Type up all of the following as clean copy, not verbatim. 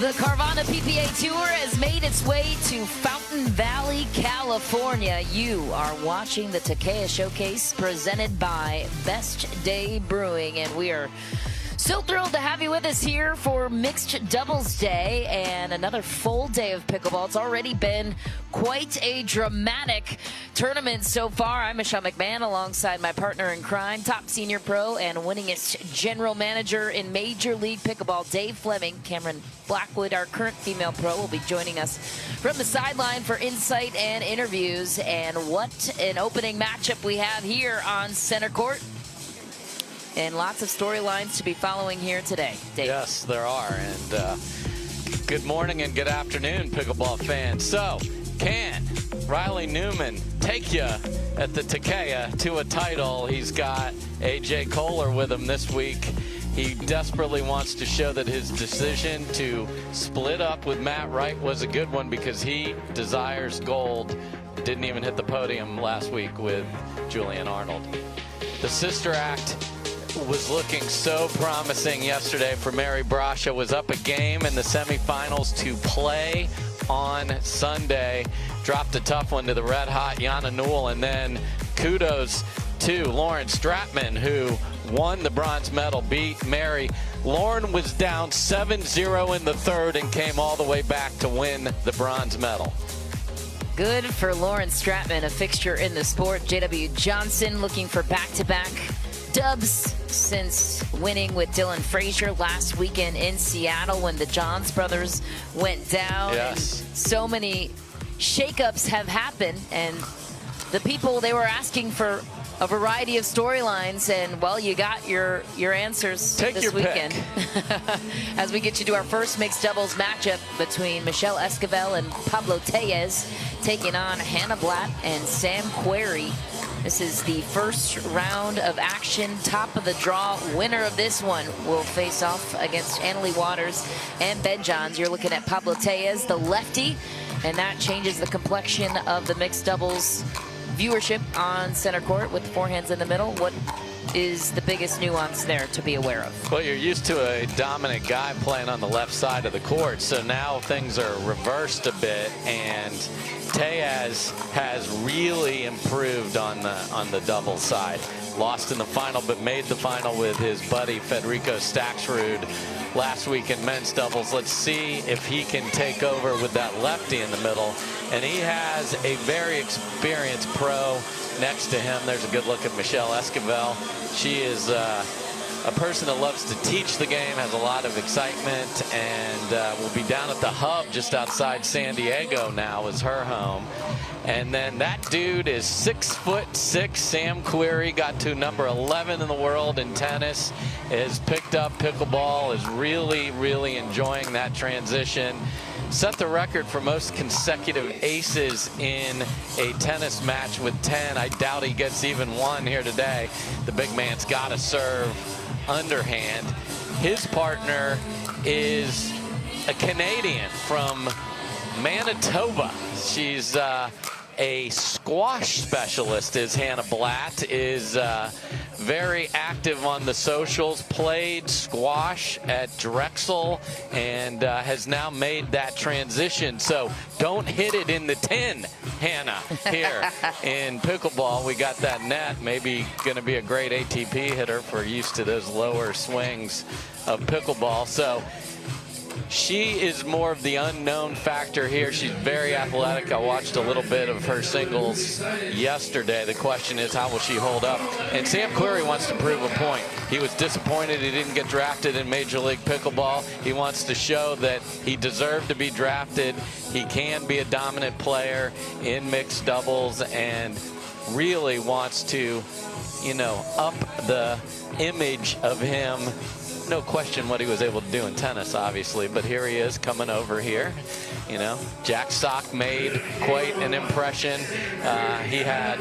The Carvana PPA Tour has made its way to Fountain Valley, California. You are watching the Takeya Showcase presented by Best Day Brewing, and we are so thrilled to have you with us here for Mixed Doubles Day and another full day of pickleball. It's already been quite a dramatic tournament so far. I'm Michelle McMahon alongside my partner in crime, top senior pro and winningest general manager in Major League Pickleball, Dave Fleming. Cameron Blackwood, our current female pro, will be joining us from the sideline for insight and interviews. And what an opening matchup we have here on center court. And lots of storylines to be following here today, Dave. Yes, there are. And good morning and good afternoon, pickleball fans. So, can Riley Newman take you at the Takeya to a title? He's got AJ Koller with him this week. He desperately wants to show that his decision to split up with Matt Wright was a good one because he desires gold. Didn't even hit the podium last week with Julian Arnold. The sister act was looking so promising yesterday for Mary Brasha. Was up a game in the semifinals to play on Sunday. Dropped a tough one to the red-hot Jana Newell. And then kudos to Lauren Stratman, who won the bronze medal, beat Mary. Lauren was down 7-0 in the third and came all the way back to win the bronze medal. Good for Lauren Stratman, a fixture in the sport. JW Johnson looking for back-to-back dubs since winning with Dylan Frazier last weekend in Seattle when the Johns brothers went down. Yes. And so many shakeups have happened, and the people, they were asking for a variety of storylines, and well, you got your answers this weekend. As we get you to our first mixed doubles matchup between Michelle Esquivel and Pablo Tellez, taking on Hannah Blatt and Sam Querrey. This is the first round of action, top of the draw. Winner of this one will face off against Leigh Waters and Ben Johns. You're looking at Pablo Tellez, the lefty, and that changes the complexion of the mixed doubles viewership on center court with forehands in the middle. What is the biggest nuance there to be aware of? Well, you're used to a dominant guy playing on the left side of the court, so now things are reversed a bit, and Tellez has really improved on the double side. Lost in the final, but made the final with his buddy Federico Staksrud last week in men's doubles. Let's see if he can take over with that lefty in the middle. And he has a very experienced pro next to him. There's a good look at Michelle Esquivel. She is a person that loves to teach the game, has a lot of excitement, and will be down at the Hub just outside San Diego now is her home. And then that dude is 6'6". Sam Querrey got to number 11 in the world in tennis, has picked up pickleball, is really, really enjoying that transition. Set the record for most consecutive aces in a tennis match with 10. I doubt he gets even one here today. The big man's got to serve underhand. His partner is a Canadian from Manitoba. She's a squash specialist, is Hannah Blatt, is very active on the socials, played squash at Drexel, and has now made that transition. So don't hit it in the 10, Hannah, here in pickleball. We got that net, maybe going to be a great ATP hitter for used to those lower swings of pickleball. So she is more of the unknown factor here. She's very athletic. I watched a little bit of her singles yesterday. The question is, how will she hold up? And Sam Querrey wants to prove a point. He was disappointed he didn't get drafted in Major League Pickleball. He wants to show that he deserved to be drafted. He can be a dominant player in mixed doubles and really wants to, you know, up the image of him. No question what he was able to do in tennis, obviously, but here he is coming over here. You know, Jack Sock made quite an impression. He had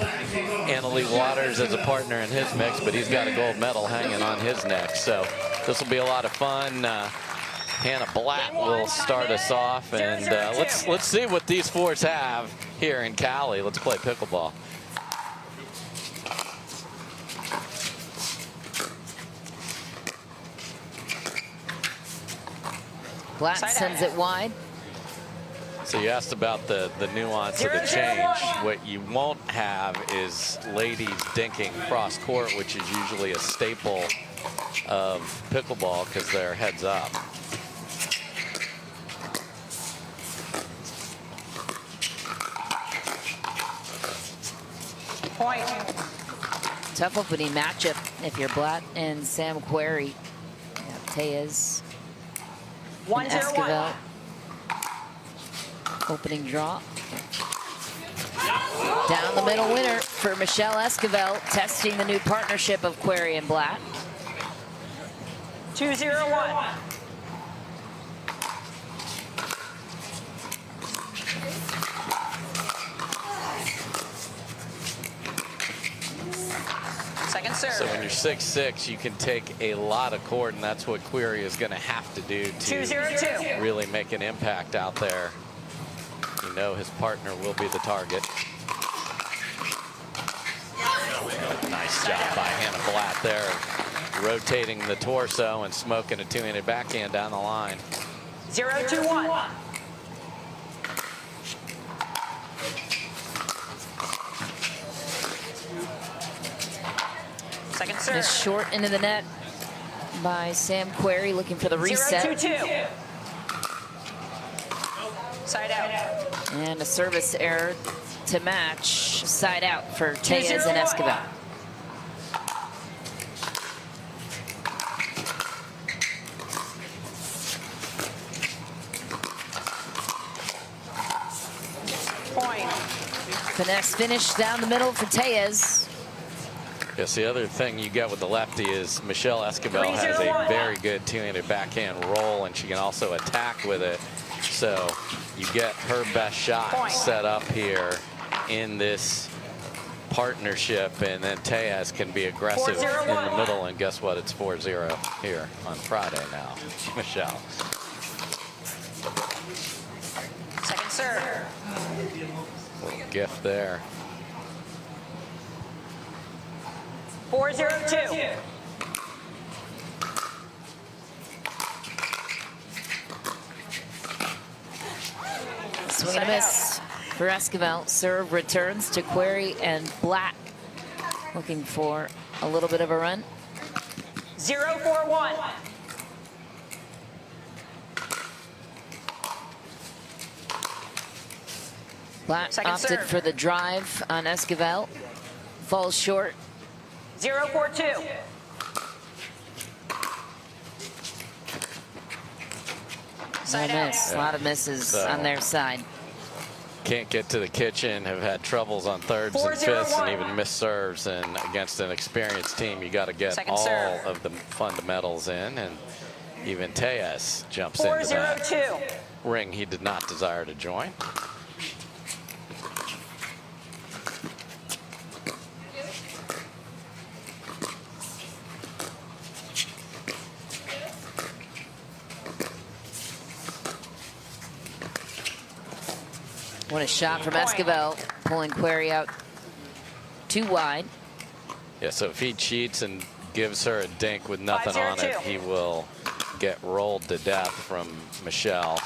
Leigh Waters as a partner in his mix, but he's got a gold medal hanging on his neck. So this will be a lot of fun. Hannah Blatt will start us off, and let's see what these fours have here in Cali. Let's play pickleball. Blatt sends it wide. So you asked about the nuance of the change. What you won't have is ladies dinking cross court, which is usually a staple of pickleball because they're heads up. Point. Tough opening matchup if you're Blatt and Sam Querrey. Tellez and Esquivel. Opening draw. Down the middle winner for Michelle Esquivel, testing the new partnership of Querrey and Blatt. 2-0-1. Second serve. So when you're 6'6", you can take a lot of court, and that's what Querrey is going to have to do to 2-0-2. really make an impact out there. You know his partner will be the target. Nice job by Hannah Blatt there, rotating the torso and smoking a two-handed backhand down the line. 0-2-1. Second serve. Just short into the net by Sam Querrey, looking for the reset. 0-2-2. Side out. And a service error to match. Side out for Tellez and Esquivel. Point. Finesse finish down the middle for Tellez. Yes, the other thing you get with the lefty is Michelle Esquivel has a very good two-handed backhand roll, and she can also attack with it. So you get her best shot set up here in this partnership, and then Tellez can be aggressive in the middle, and guess what? It's 4-0 here on Friday now. Michelle. Second serve. Little gift there. 4-0-2. Swing and a miss for Esquivel. Serve returns to Querrey and Blatt. Looking for a little bit of a run. 0-4-1. Blatt Second opted serve. for the drive on Esquivel. Falls short. 0-4-2. Side out. A lot of misses on their side. Can't get to the kitchen, have had troubles on thirds and fifths, and even missed serves. And against an experienced team, you got to get all of the fundamentals in. And even Tellez jumps into that ring he did not desire to join. What a shot from Esquivel, pulling Querrey out too wide. Yeah, so if he cheats and gives her a dink with nothing on it, he will get rolled to death from Michelle.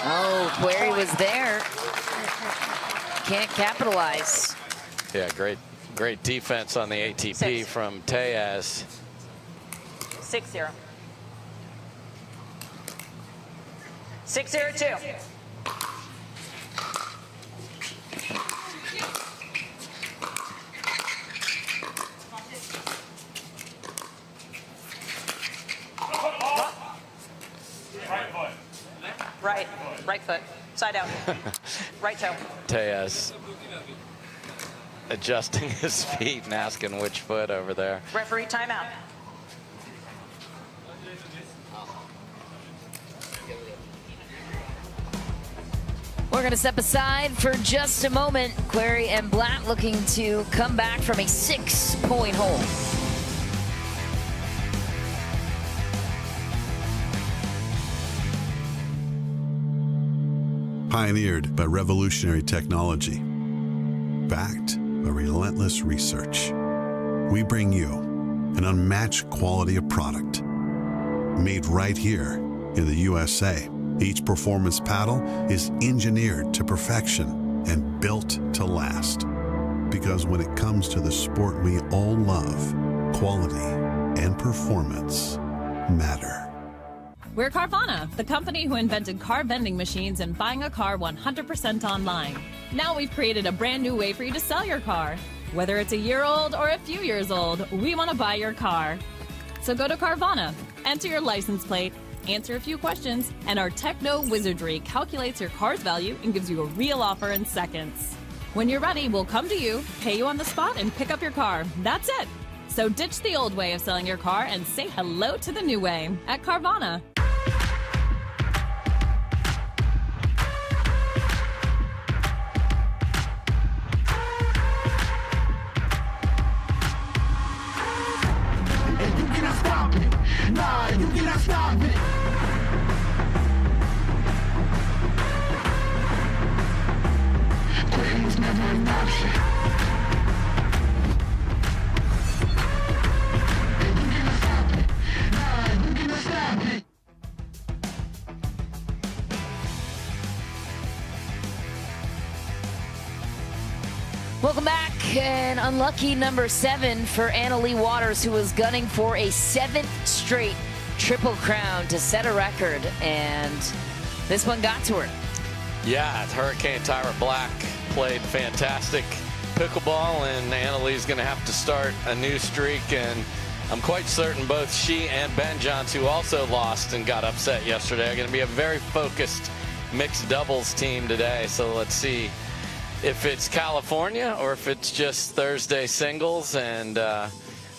Oh, Querrey was there. Can't capitalize. Yeah, great defense on the ATP from Tellez. 6-0. 6-0-2. Right foot. Side out. Right toe. Tellez adjusting his feet and asking which foot over there. Referee timeout. We're going to step aside for just a moment. Querrey and Blatt looking to come back from a 6-point hole. Pioneered by revolutionary technology, backed by relentless research, we bring you an unmatched quality of product. Made right here in the USA, each performance paddle is engineered to perfection and built to last. Because when it comes to the sport we all love, quality and performance matter. We're Carvana, the company who invented car vending machines and buying a car 100% online. Now we've created a brand new way for you to sell your car. Whether it's a year old or a few years old, we want to buy your car. So go to Carvana, enter your license plate, answer a few questions, and our techno wizardry calculates your car's value and gives you a real offer in seconds. When you're ready, we'll come to you, pay you on the spot, and pick up your car. That's it. So ditch the old way of selling your car and say hello to the new way at Carvana. Nah, you cannot stop it. Quitting was never an option. And you cannot stop it. Nah, you cannot stop it. Welcome back. And unlucky number 7 for Leigh Waters, who was gunning for a 7th straight Triple Crown to set a record. And this one got to her. Yeah, Hurricane Tyra Black played fantastic pickleball, and Lee's going to have to start a new streak. And I'm quite certain both she and Ben Johns, who also lost and got upset yesterday, are going to be a very focused mixed doubles team today. So let's see if it's California or if it's just Thursday singles, and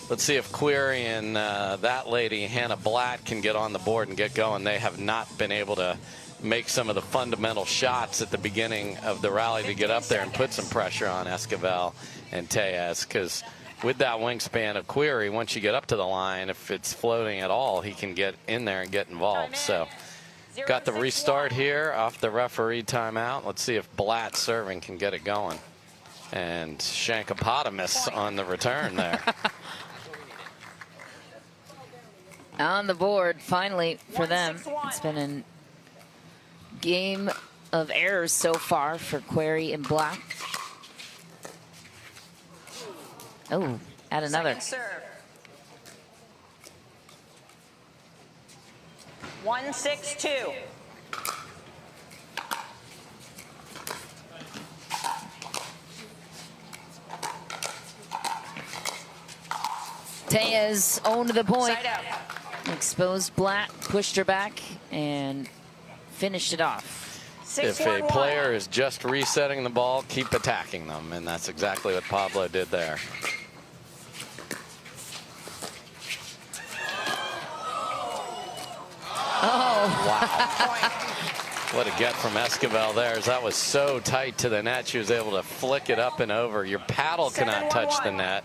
let's see if Query and that lady, Hannah Blatt, can get on the board and get going. They have not been able to make some of the fundamental shots at the beginning of the rally to get up there and put some pressure on Esquivel and Tellez, because with that wingspan of Query, once you get up to the line, if it's floating at all, he can get in there and get involved. So got the restart here off the referee timeout. Let's see if Blatt serving can get it going. And Shankopotamus on the return there. On the board, finally, for them. It's been a game of errors so far for Query and Black. Oh, add another. Second serve. 1-6-2. Tellez owned the point. Side out. Exposed Blatt, pushed her back, and finished it off. If a player is just resetting the ball, keep attacking them, and that's exactly what Pablo did there. Oh. Wow. What a get from Esquivel there. That was so tight to the net. She was able to flick it up and over. Your paddle cannot touch the net,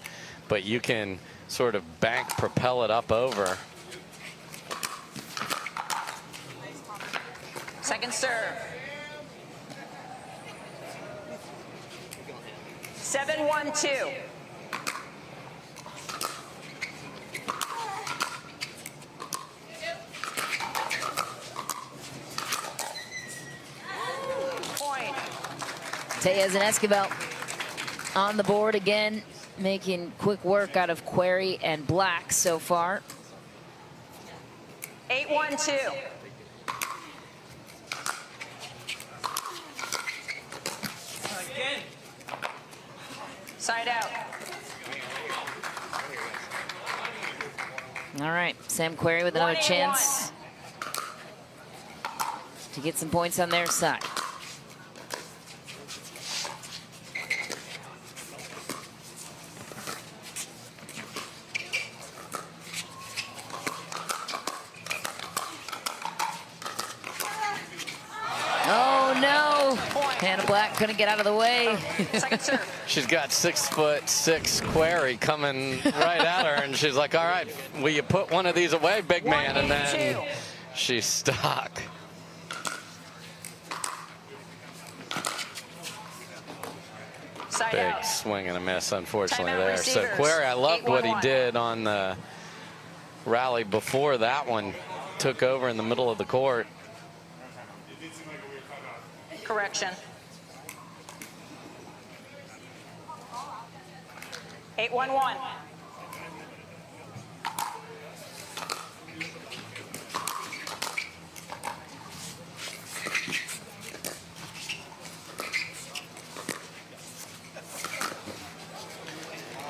but you can sort of bank propel it up over. Second serve. 7-1-2. Point. Tellez and Esquivel on the board again, making quick work out of Query and Black so far. 8-1-2. Side out. All right, Sam Query with another chance to get some points on their side. Oh no! Hannah Black couldn't get out of the way. Second serve. She's got 6'6" Query coming right at her, and she's like, all right, will you put one of these away, big man? And then she's stuck. Side Big out. swing and a miss, unfortunately, Timeout there. So receivers. Query, I loved what he 8-1-1. did on the rally before that one. Took over in the middle of the court. Correction. 8-1-1.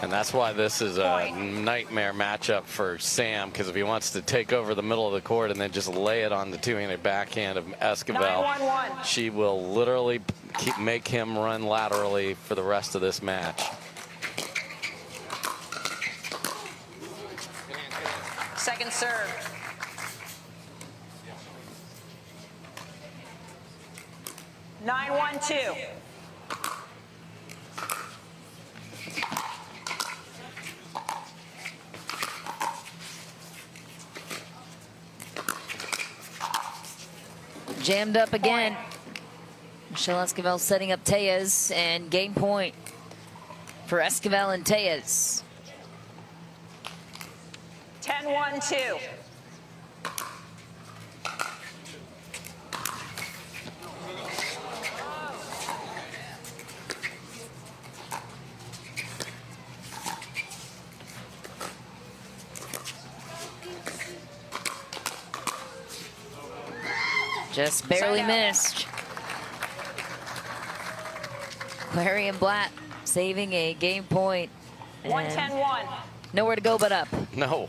And that's why this is a nightmare matchup for Sam, because if he wants to take over the middle of the court and then just lay it on the two-handed backhand of Esquivel, 9-1-1. she will literally make him run laterally for the rest of this match. Second serve. Nine, 1-2. Jammed up again. Michelle Esquivel setting up Tejas, and game point for Esquivel and Tejas. 10-1-2. Just barely Side out. missed. Query and Blatt saving a game point. And 1-10-1. nowhere to go but up. No.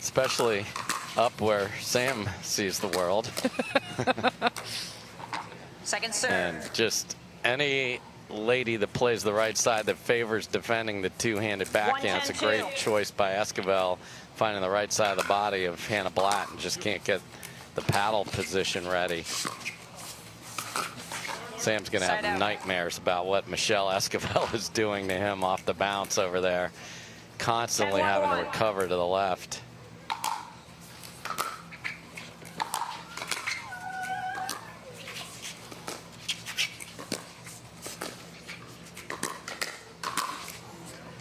Especially up where Sam sees the world. Second serve. And just any lady that plays the right side that favors defending the two-handed backhand. It's a 1-10-2. great choice by Esquivel, finding the right side of the body of Hannah Blatt, and just can't get the paddle position ready. Sam's going to Side have out. nightmares about what Michelle Esquivel is doing to him off the bounce over there. Constantly 10-1-1. having to recover to the left.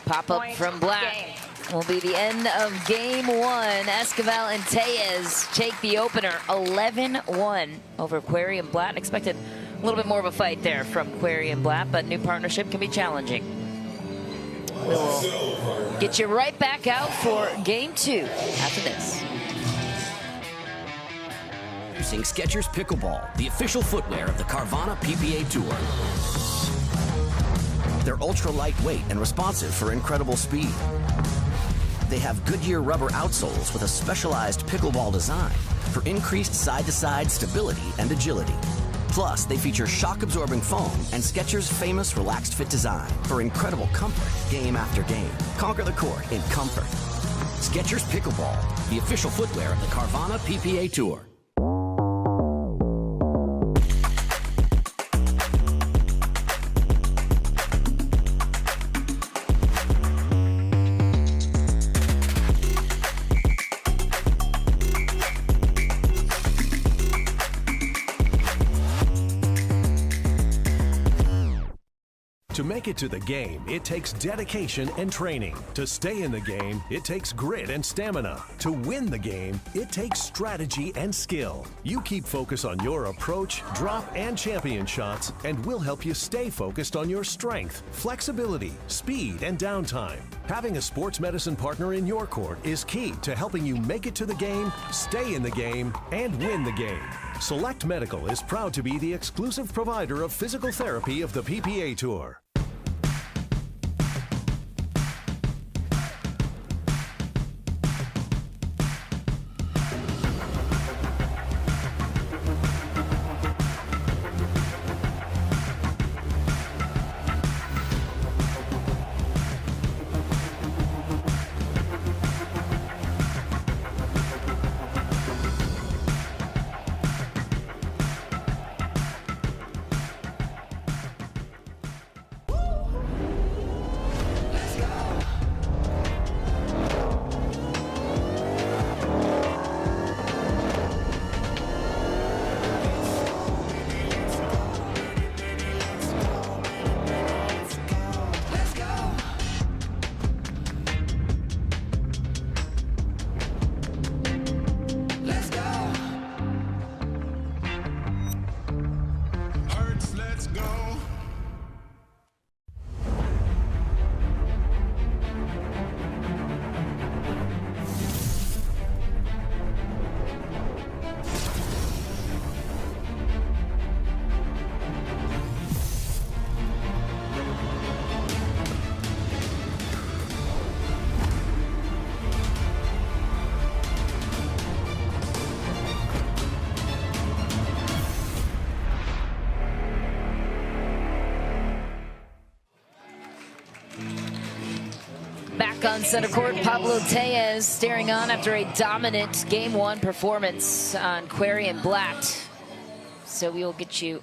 Pop up Point from Blatt game. will be the end of game one. Esquivel and Tejas take the opener 11-1 over Query and Blatt. Expected a little bit more of a fight there from Query and Blatt, but new partnership can be challenging. We will get you right back out for game two after this. Introducing Skechers Pickleball, the official footwear of the Carvana PPA Tour. They're ultra lightweight and responsive for incredible speed. They have Goodyear rubber outsoles with a specialized pickleball design for increased side-to-side stability and agility. Plus, they feature shock-absorbing foam and Skechers' famous relaxed fit design for incredible comfort game after game. Conquer the court in comfort. Skechers Pickleball, the official footwear of the Carvana PPA Tour. To make it to the game, it takes dedication and training. To stay in the game, it takes grit and stamina. To win the game, it takes strategy and skill. You keep focus on your approach, drop, and champion shots, and we'll help you stay focused on your strength, flexibility, speed, and downtime. Having a sports medicine partner in your court is key to helping you make it to the game, stay in the game, and win the game. Select Medical is proud to be the exclusive provider of physical therapy of the PPA Tour. back on center court. Pablo Tellez staring on after a dominant Game 1 performance on Querrey and Blatt. So we will get you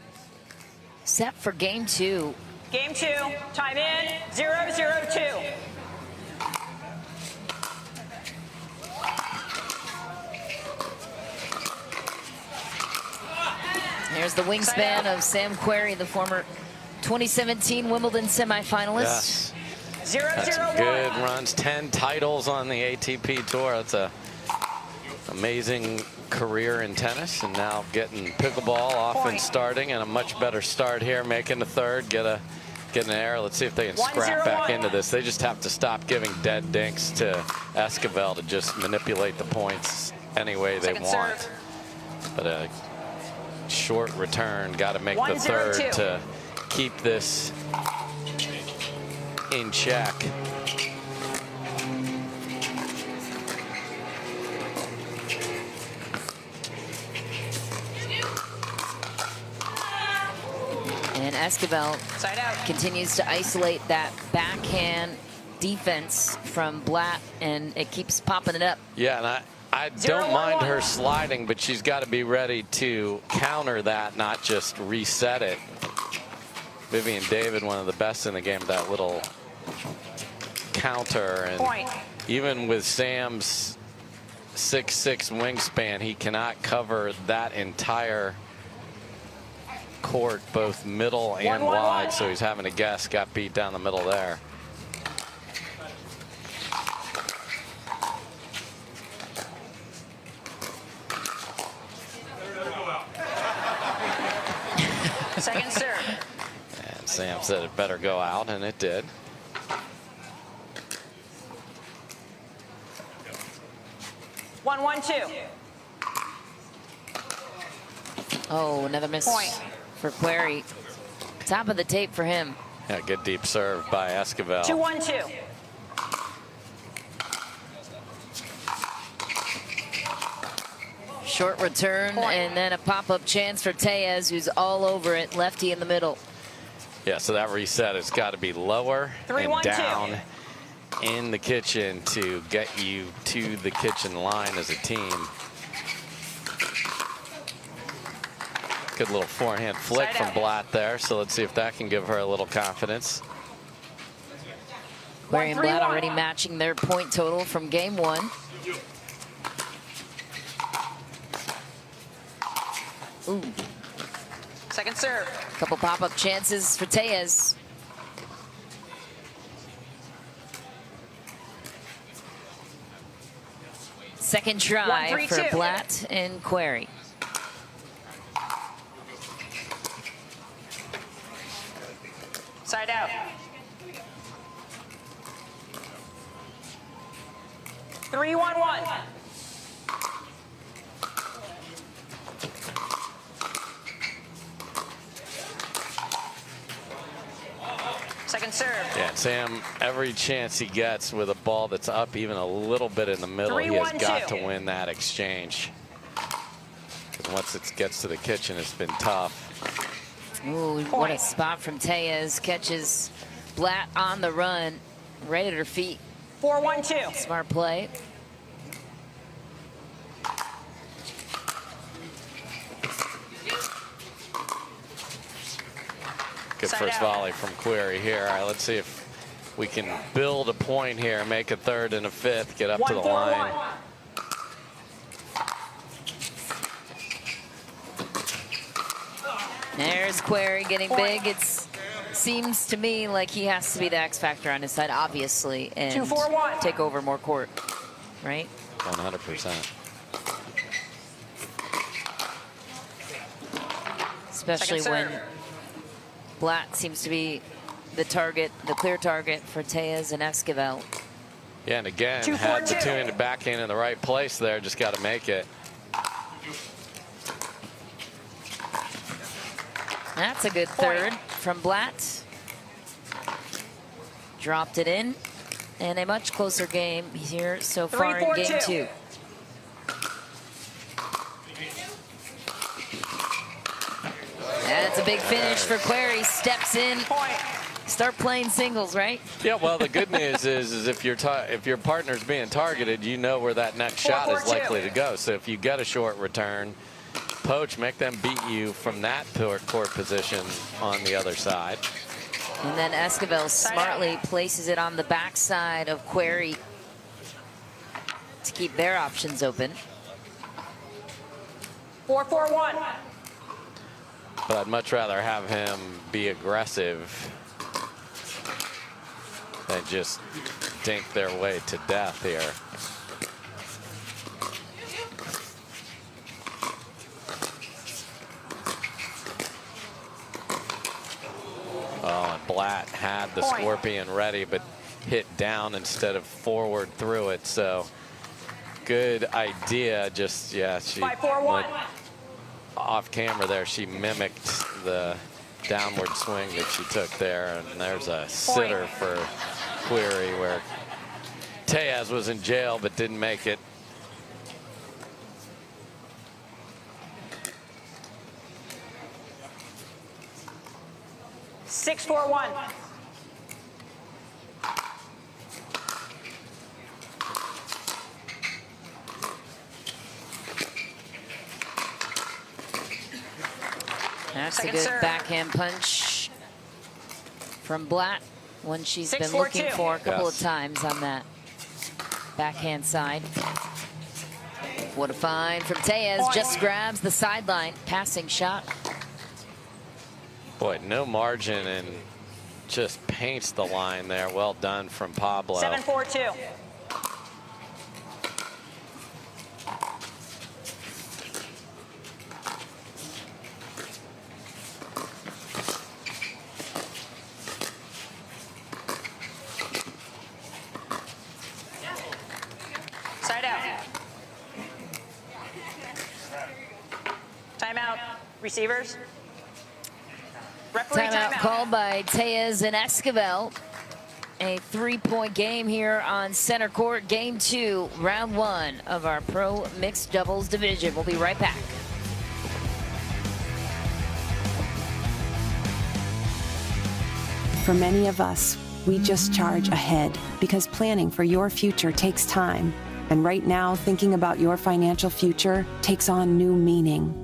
set for Game 2. Game 2, time in, 0-0-2. There's the wingspan of Sam Querrey, the former 2017 Wimbledon semifinalist. Yes. That's some good runs, 10 titles on the ATP Tour. That's a amazing career in tennis, and now getting pickleball off and starting, and a much better start here, making the third, get an error. Let's see if they can scrap back into this. They just have to stop giving dead dinks to Esquivel to just manipulate the points any way they want. But a short return, got to make the third to keep this in check. And Esquivel continues to isolate that backhand defense from Blatt, and it keeps popping it up. Yeah, and I don't mind her sliding, but she's got to be ready to counter that, not just reset it. Vivian David, one of the best in the game, that little counter. And even with Sam's 6'6" wingspan, he cannot cover that entire court, both middle and wide, so he's having to guess. Got beat down the middle there. Second serve. And Sam said it better go out, and it did. One, 2. Oh, another miss for Querrey. Top of the tape for him. Yeah, good deep serve by Esquivel. 2-1-2. Short return, and then a pop-up chance for Tellez, who's all over it, lefty in the middle. Yeah, so that reset has got to be lower and down in the kitchen to get you to the kitchen line as a team. Good little forehand flick from Blatt there, so let's see if that can give her a little confidence. Querrey and Blatt already matching their point total from Game 1. Ooh. Second serve. Couple pop-up chances for Tellez. Second try for Blatt and Querrey. Side out. Three, 1-1. Second serve. Yeah, Sam, every chance he gets with a ball that's up even a little bit in the middle, he has got to win that exchange. Because once it gets to the kitchen, it's been tough. Ooh, what a spot from Tellez. Catches Blatt on the run, right at her feet. 4-1-2. Smart play. Good first volley from Querrey here. All right, let's see if we can build a point here, make a third and a fifth, get up to the line. There's Querrey getting big. It seems to me like he has to be the X factor on his side, obviously, and take over more court, right? 100%. Especially when Blatt seems to be the target, the clear target for Tellez and Esquivel. Yeah, and again, had the two-handed backhand in the right place there, just got to make it. That's a good third from Blatt. Dropped it in, and a much closer game here so far in Game 2. That's a big finish for Querrey. Steps in Start playing singles, right? Yeah, well, the good news is if your partner's being targeted, you know where that next shot is likely to go. So if you get a short return, poach, make them beat you from that court position on the other side. And then Esquivel smartly places it on the backside of Query to keep their options open. 4-4-1. But I'd much rather have him be aggressive than just dink their way to death here. Oh, and Blatt had the Scorpion ready, but hit down instead of forward through it. So good idea. Just, yeah, she went off camera there. She mimicked the downward swing that she took there. And there's a sitter for Query where Tellez was in jail but didn't make it. Six, 4-1. That's a good backhand punch from Blatt, one she's been looking for a couple of times on that backhand side. What a find from Tellez, just grabs the sideline, passing shot. Boy, no margin and just paints the line there. Well done from Pablo. 7-4-2. Side out. Timeout. Receivers. Timeout called by Tellez and Esquivel. A 3-point game here on center court. Game 2, round 1 of our pro mixed doubles division. We'll be right back. For many of us, we just charge ahead because planning for your future takes time. And right now, thinking about your financial future takes on new meaning.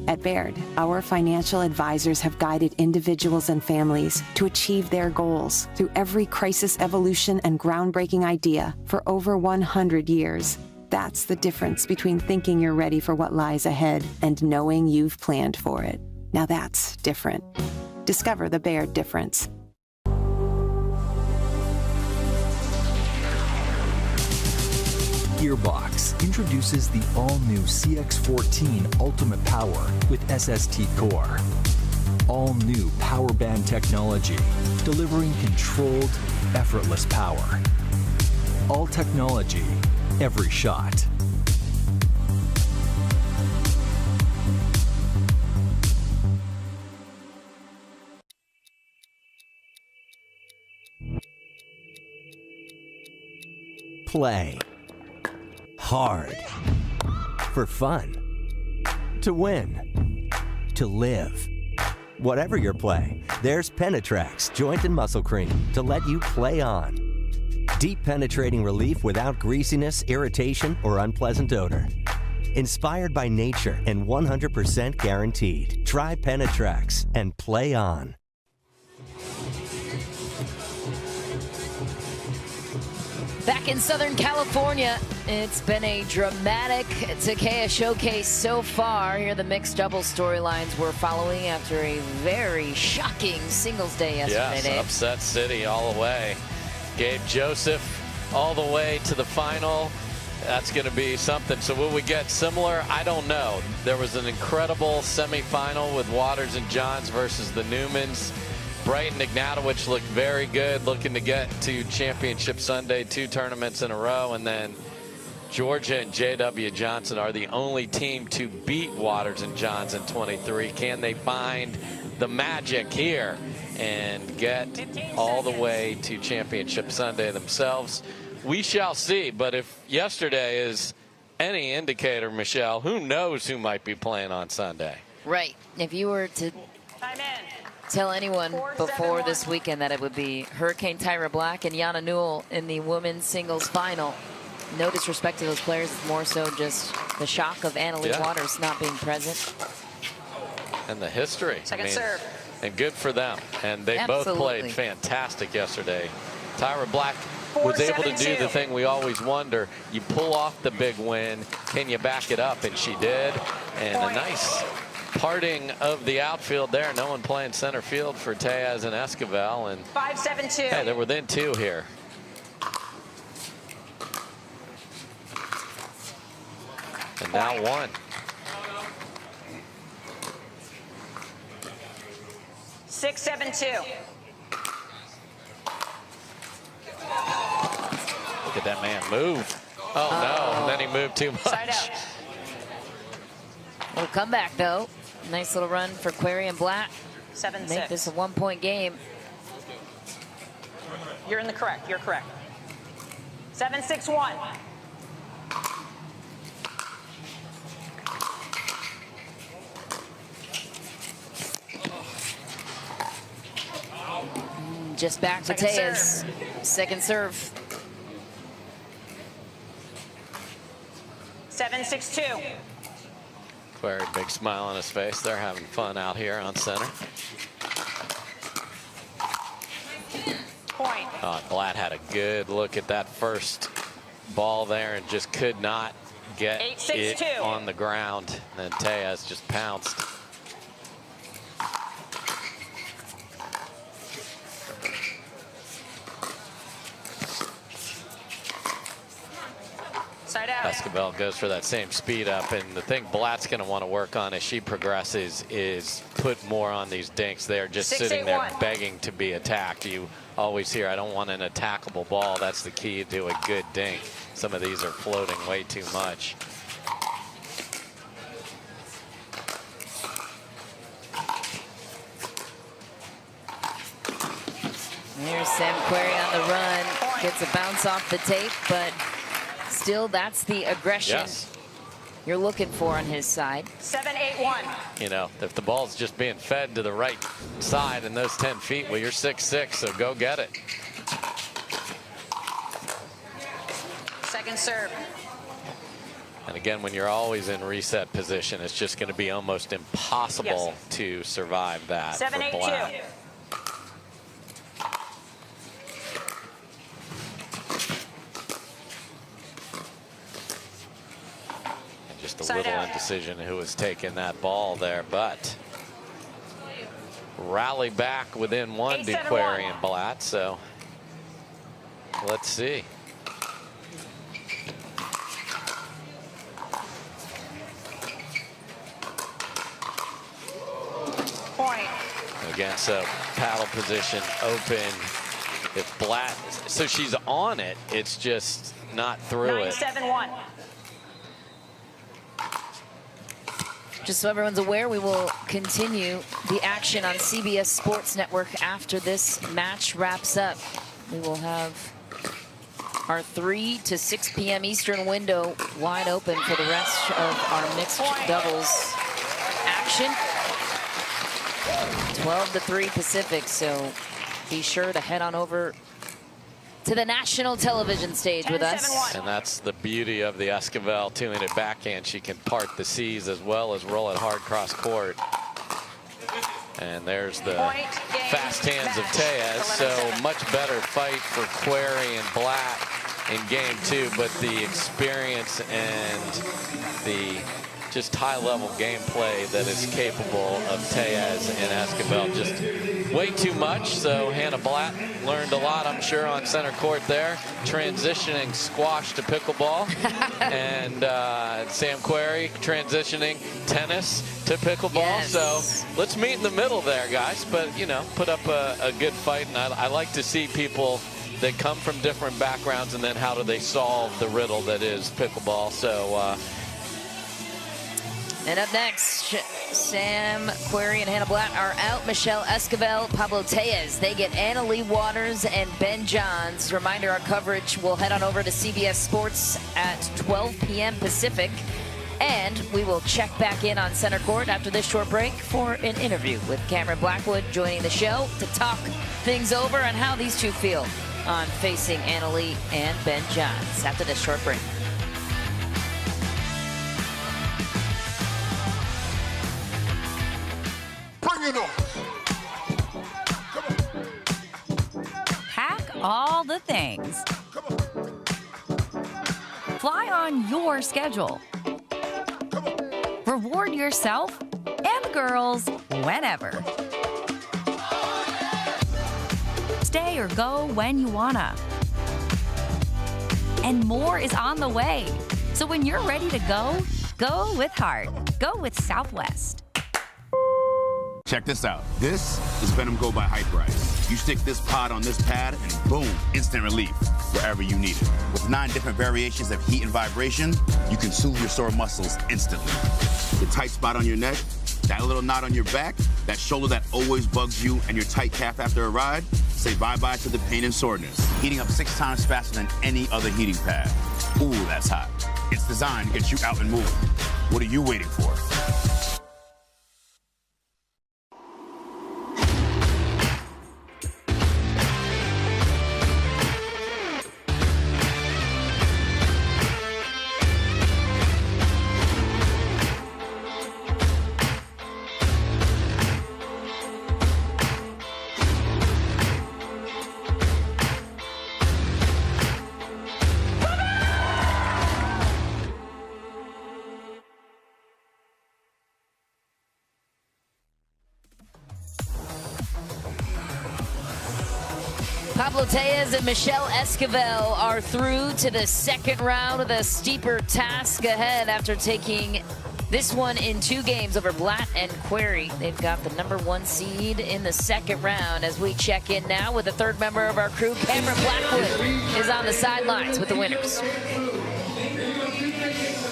At Baird, our financial advisors have guided individuals and families to achieve their goals through every crisis evolution and groundbreaking idea for over 100 years. That's the difference between thinking you're ready for what lies ahead and knowing you've planned for it. Now that's different. Discover the Baird difference. Gearbox introduces the all-new CX-14 Ultimate Power with SST Core. All-new power band technology, delivering controlled, effortless power. All technology, every shot. Play. Hard. For fun. To win. To live. Whatever your play, there's Penetrax Joint and Muscle Cream to let you play on. Deep penetrating relief without greasiness, irritation, or unpleasant odor. Inspired by nature and 100% guaranteed. Try Penetrax and play on. Back in Southern California, it's been a dramatic Takeya Showcase so far. Here are the mixed doubles storylines we're following after a very shocking singles day yesterday. Yes, upset city all the way. Gabe Joseph all the way to the final. That's going to be something. So will we get similar? I don't know. There was an incredible semifinal with Waters and Johns versus the Newmans. Wright and Ignatowich looked very good, looking to get to Championship Sunday, 2 tournaments in a row. And then Jorja and JW Johnson are the only team to beat Waters and Johns in 23. Can they find the magic here and get all the way to Championship Sunday themselves? We shall see. But if yesterday is any indicator, Michelle, who knows who might be playing on Sunday? Right. If you were to Tell anyone before this weekend that it would be Hurricane Tyra Black and Yana Newell in the women's singles final. No disrespect to those players, it's more so just the shock of Leigh Waters not being present. And the history. Second serve. And good for them. And they both played fantastic yesterday. Tyra Black was able to do the thing we always wonder. You pull off the big win, can you back it up? And she did. And a nice parting of the outfield there. No one playing center field for Tejas and Esquivel. And 5-7-2. hey, they're within 2 here. And now 1. 6-7-2. Look at that man move. Oh, no. And then he moved too much. Side out. Little comeback, though. Nice little run for Query and Black. 7-6. Make this a 1-point game. You're in the correct. You're correct. 7-6-1. Just back to Tejas. Second serve. 7-6-2. Very big smile on his face. They're having fun out here on center. Point. Blatt had a good look at that first ball there and just could not get it on the ground. And then Tejas just pounced. Side out. Esquivel goes for that same speed up, and the thing Blatt's going to want to work on as she progresses is put more on these dinks. They're just sitting there begging to be attacked. You always hear, I don't want an attackable ball. That's the key to a good dink. Some of these are floating way too much. Here's Sam Query on the run. Gets a bounce off the tape, but still, that's the aggression you're looking for on his side. 7-8-1. You know, if the ball's just being fed to the right side in those 10 feet, well, you're 6'6", so go get it. Second serve. And again, when you're always in reset position, it's just going to be almost impossible to survive that. 7-8-2. Just a little indecision who was taking that ball there, but rally back within 1 to Query and Blatt, so let's see. Point. Again, so paddle position open. If Blatt, so she's on it, it's just not through it. 9-7-1. Just so everyone's aware, we will continue the action on CBS Sports Network after this match wraps up. We will have our 3 to 6 p.m. Eastern window wide open for the rest of our mixed doubles action. 12 to 3 Pacific, so be sure to head on over to the national television stage with us. And that's the beauty of the Esquivel two-handed backhand. She can part the seas as well as roll it hard cross court. And there's the fast hands of Tejas. So much better fight for Query and Blatt in game 2, but the experience and the just high-level gameplay that is capable of Tejas and Esquivel just way too much. So Hannah Blatt learned a lot, I'm sure, on center court there, transitioning squash to pickleball. And Sam Query transitioning tennis to pickleball. So let's meet in the middle there, guys. But, you know, put up a good fight. And I like to see people that come from different backgrounds and then how do they solve the riddle that is pickleball. So and up next, Sam Query and Hannah Blatt are out. Michelle Esquivel, Pablo Tejas. They get Leigh Waters and Ben Johns. Reminder, our coverage will head on over to CBS Sports at 12 p.m. Pacific. And we will check back in on center court after this short break for an interview with Cameron Blackwood joining the show to talk things over on how these two feel on facing Annalie and Ben Johns after this short break. Bring it on. Pack all the things. Fly on your schedule. Reward yourself and the girls whenever. Stay or go when you wanna. And more is on the way. So when you're ready to go, go with heart. Go with Southwest. Check this out. This is Venom Go by Hype Rise. You stick this pod on this pad and boom, instant relief wherever you need it. With 9 different variations of heat and vibration, you can soothe your sore muscles instantly. The tight spot on your neck, that little knot on your back, that shoulder that always bugs you, and your tight calf after a ride, say bye-bye to the pain and soreness. Heating up 6 times faster than any other heating pad. Ooh, that's hot. It's designed to get you out and moving. What are you waiting for? Pablo Tellez and Michelle Esquivel are through to the second round with a steeper task ahead after taking this one in 2 games over Blatt and Query. They've got the #1 seed in the second round. As we check in now with the third member of our crew, Cameron Blackwood is on the sidelines with the winners.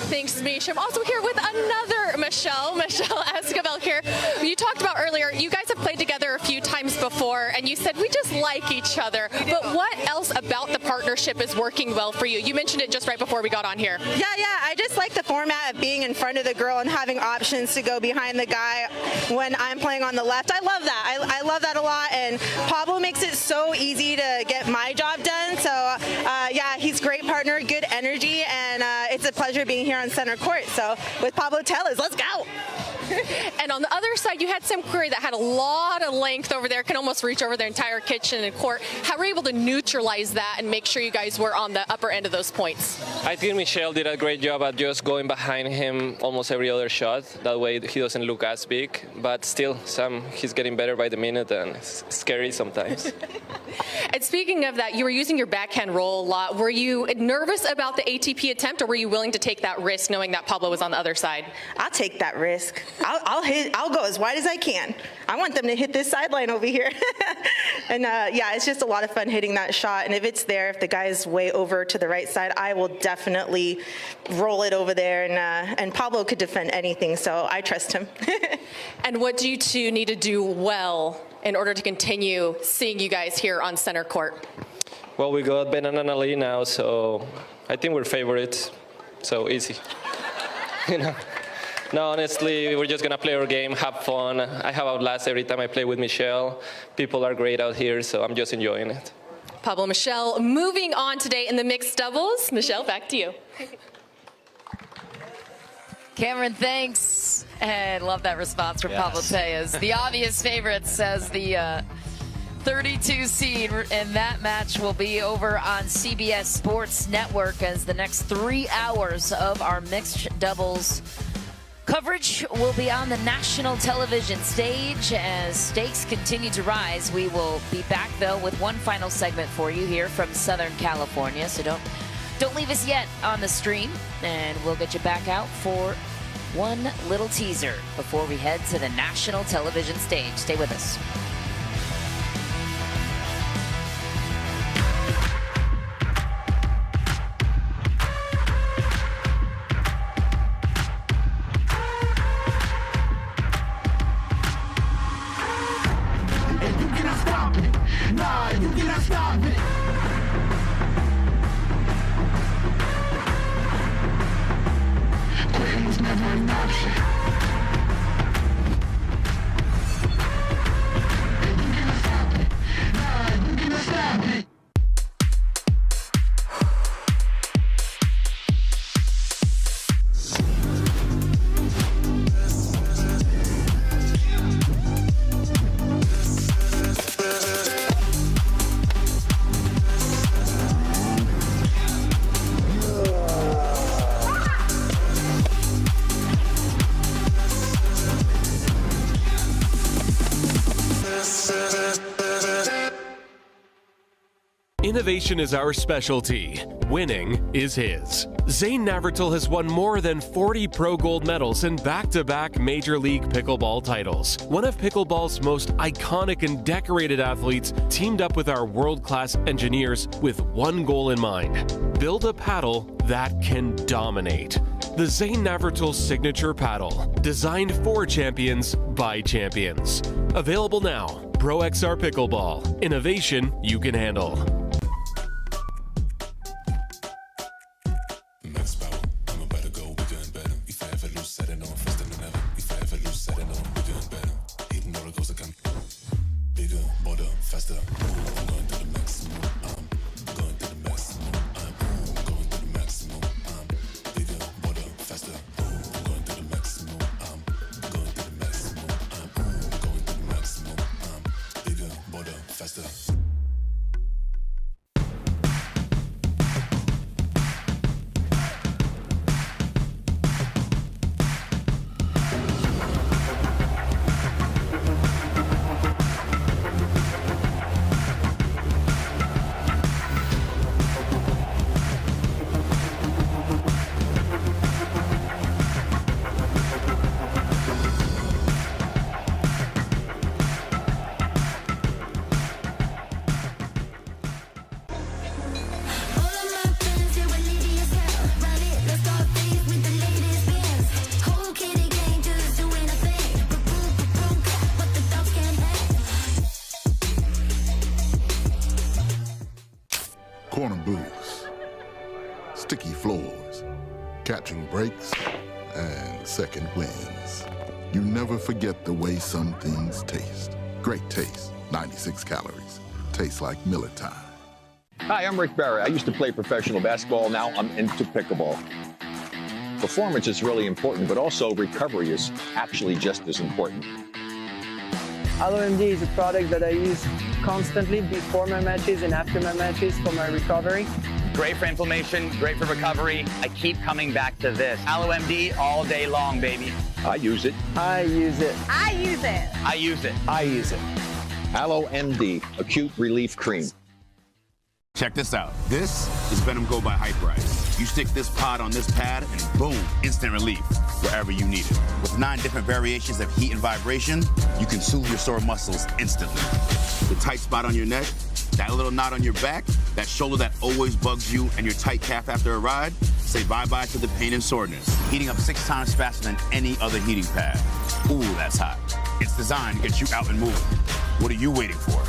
Thanks, Mish. I'm also here with another Michelle Esquivel here. You talked about earlier, you guys have played together a few times before, and you said we just like each other. But what else about the partnership is working well for you? You mentioned it just right before we got on here. Yeah, I just like the format of being in front of the girl and having options to go behind the guy when I'm playing on the left. I love that. I love that a lot, and Pablo makes it so easy to get my job done. So, yeah, he's a great partner, good energy, and it's a pleasure being here on center court. So with Pablo Tellez, let's go. And on the other side, you had Sam Query that had a lot of length over there, can almost reach over their entire kitchen and court. How were you able to neutralize that and make sure you guys were on the upper end of those points? I think Michelle did a great job at just going behind him almost every other shot. That way he doesn't look as big. But still, Sam, he's getting better by the minute, and it's scary sometimes. And speaking of that, you were using your backhand roll a lot. Were you nervous about the ATP attempt, or were you willing to take that risk knowing that Pablo was on the other side? I'll take that risk. I'll go as wide as I can. I want them to hit this sideline over here. And yeah, it's just a lot of fun hitting that shot. And if it's there, if the guy is way over to the right side, I will definitely roll it over there. And Pablo could defend anything, so I trust him. And what do you two need to do well in order to continue seeing you guys here on center court? Well, we got Ben and Annalie now, so I think we're favorites. So easy. You know? No, honestly, we're just going to play our game, have fun. I have outlast every time I play with Michelle. People are great out here, so I'm just enjoying it. Pablo, Michelle, moving on today in the mixed doubles. Michelle, back to you. Cameron, thanks. And love that response from Pablo Tellez. The obvious favorite says the 32 seed, and that match will be over on CBS Sports Network as the next 3 hours of our mixed doubles coverage will be on the national television stage as stakes continue to rise. We will be back, though, with one final segment for you here from Southern California. So don't leave us yet on the stream, and we'll get you back out for one little teaser before we head to the national television stage. Stay with us. Innovation is our specialty. Winning is his. Zane Navratil has won more than 40 pro gold medals and back-to-back Major League Pickleball titles. One of pickleball's most iconic and decorated athletes teamed up with our world-class engineers with one goal in mind: build a paddle that can dominate. The Zane Navratil Signature Paddle, designed for champions by champions. Available now. Pro XR Pickleball. Innovation you can handle. Corner booths, sticky floors, catching breaks, and second wins. You never forget the way some things taste. Great taste, 96 calories. Tastes like Miller time. Hi, I'm Rick Barry. I used to play professional basketball. Now I'm into pickleball. Performance is really important, but also recovery is actually just as important. LMD is a product that I use constantly before my matches and after my matches for my recovery. Great for inflammation, great for recovery. I keep coming back to this. AlloMD all day long, baby. I use it. I use it. I use it. I use it. I use it. AlloMD Acute Relief Cream. Check this out. This is Venom Go by Hyperice. You stick this pod on this pad and boom, instant relief wherever you need it. With 9 different variations of heat and vibration, you can soothe your sore muscles instantly. The tight spot on your neck, that little knot on your back, that shoulder that always bugs you, and your tight calf after a ride, say bye-bye to the pain and soreness. Heating up 6 times faster than any other heating pad. Ooh, that's hot. It's designed to get you out and moving. What are you waiting for?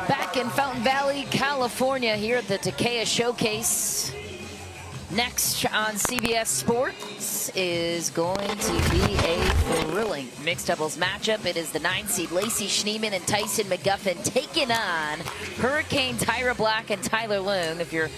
Back in Fountain Valley, California, here at the Takeya Showcase. Next on CBS Sports is going to be a thrilling mixed doubles matchup. It is the 9-seed Lacey Schneemann and Tyson McGuffin taking on Hurricane Tyra Black and Tyler Loong. If you're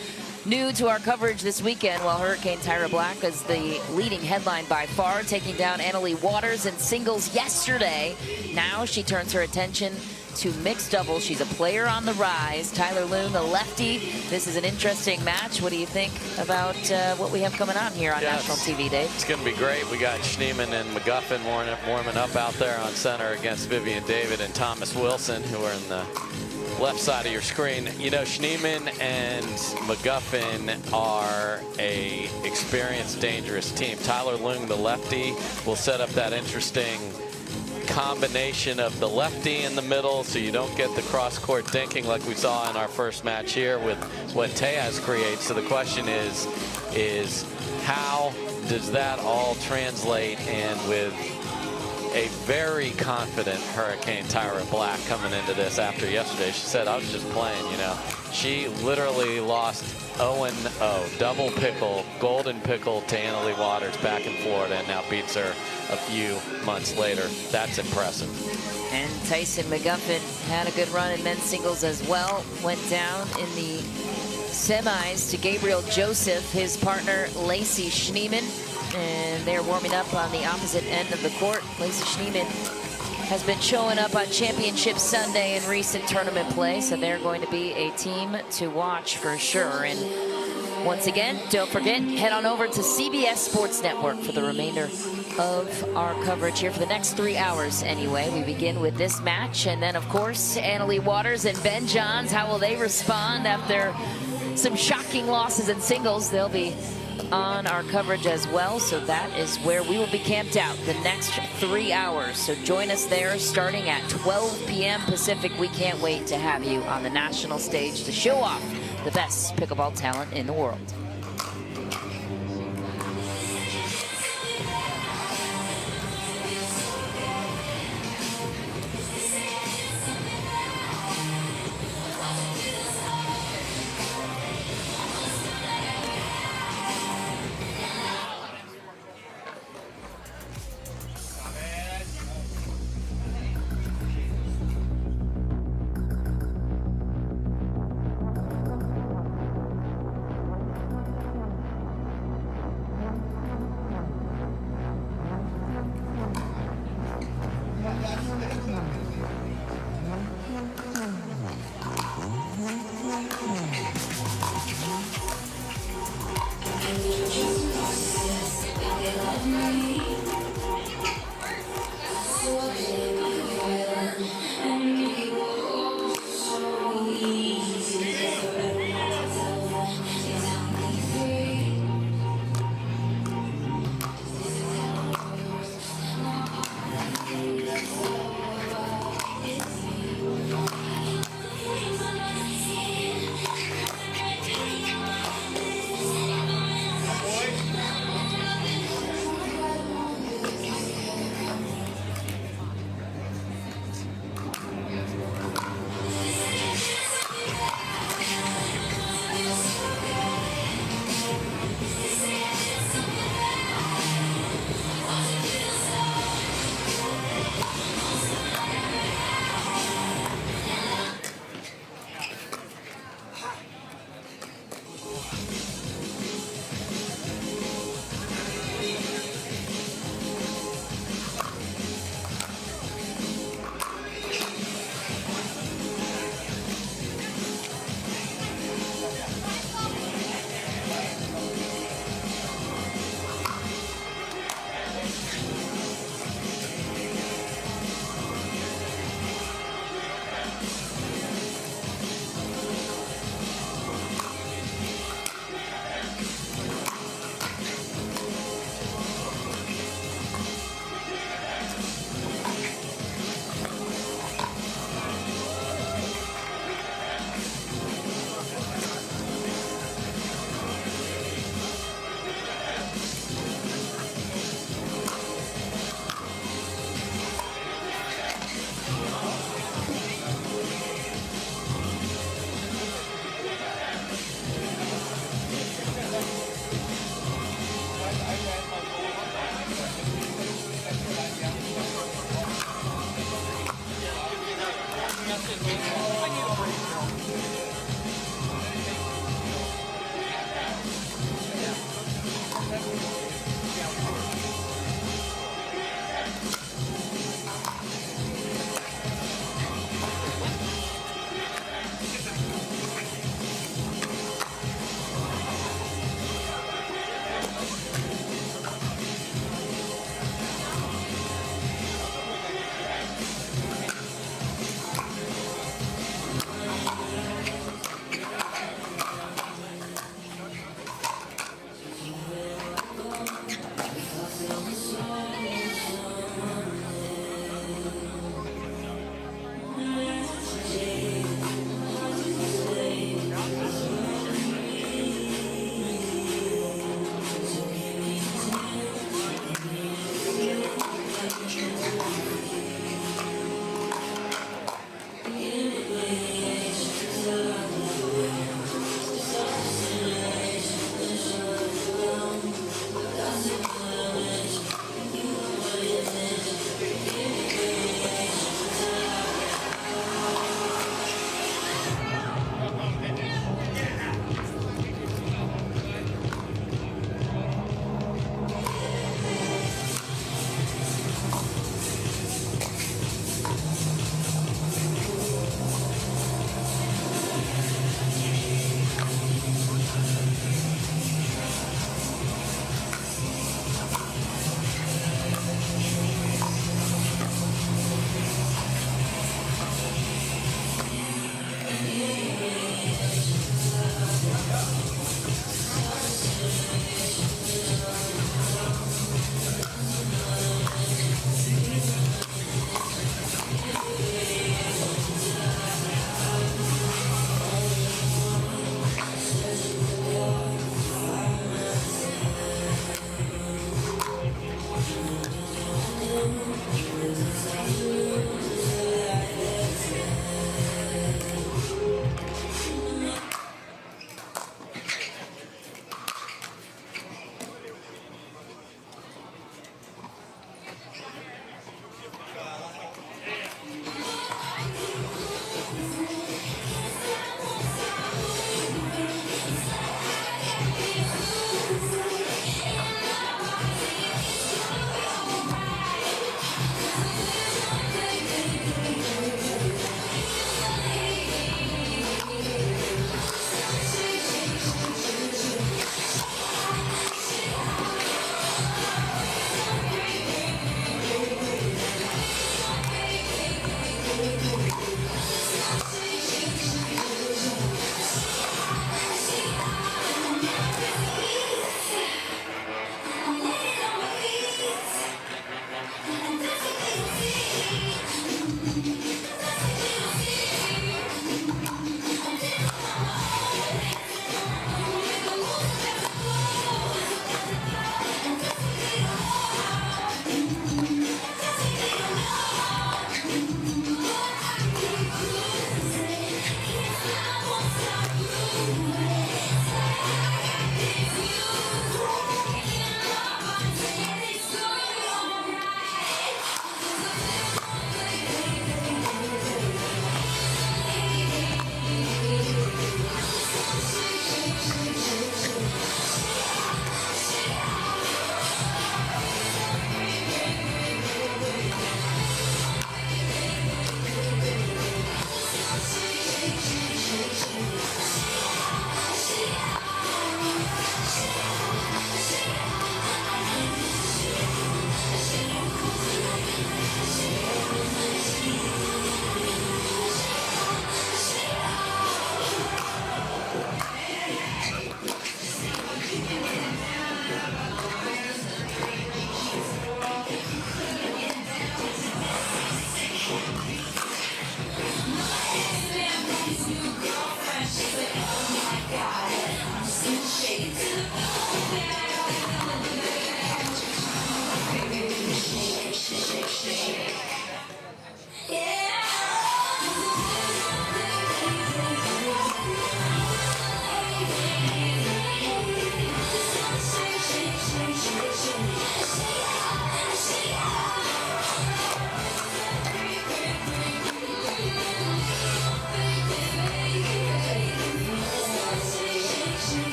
new to our coverage this weekend, well, Hurricane Tyra Black is the leading headline by far, taking down Leigh Waters in singles yesterday. Now she turns her attention to mixed doubles. She's a player on the rise. Tyler Loong, the lefty. This is an interesting match. What do you think about what we have coming on here on national TV, Dave? It's going to be great. We got Schneemann and McGuffin warming up out there on center against Vivian David and Thomas Wilson, who are in the left side of your screen. You know, Schneemann and McGuffin are a experienced, dangerous team. Tyler Lung, the lefty, will set up that interesting combination of the lefty in the middle so you don't get the cross-court dinking like we saw in our first match here with what Tejas creates. So the question is how does that all translate? And with a very confident Hurricane Tyra Black coming into this after yesterday, she said, I was just playing, you know. She literally lost 0-0, double pickle, golden pickle to Leigh Waters back in Florida, and now beats her a few months later. That's impressive. And Tyson McGuffin had a good run in men's singles as well. Went down in the semis to Gabriel Joseph, his partner Lacey Schneemann. And they're warming up on the opposite end of the court. Lacey Schneemann has been showing up on Championship Sunday in recent tournament play, so they're going to be a team to watch for sure. And once again, don't forget, head on over to CBS Sports Network for the remainder of our coverage here for the next 3 hours anyway. We begin with this match, and then of course Leigh Waters and Ben Johns. How will they respond after some shocking losses in singles? They'll be on our coverage as well, so that is where we will be camped out the next 3 hours. So join us there starting at 12 p.m. Pacific. We can't wait to have you on the national stage to show off the best pickleball talent in the world.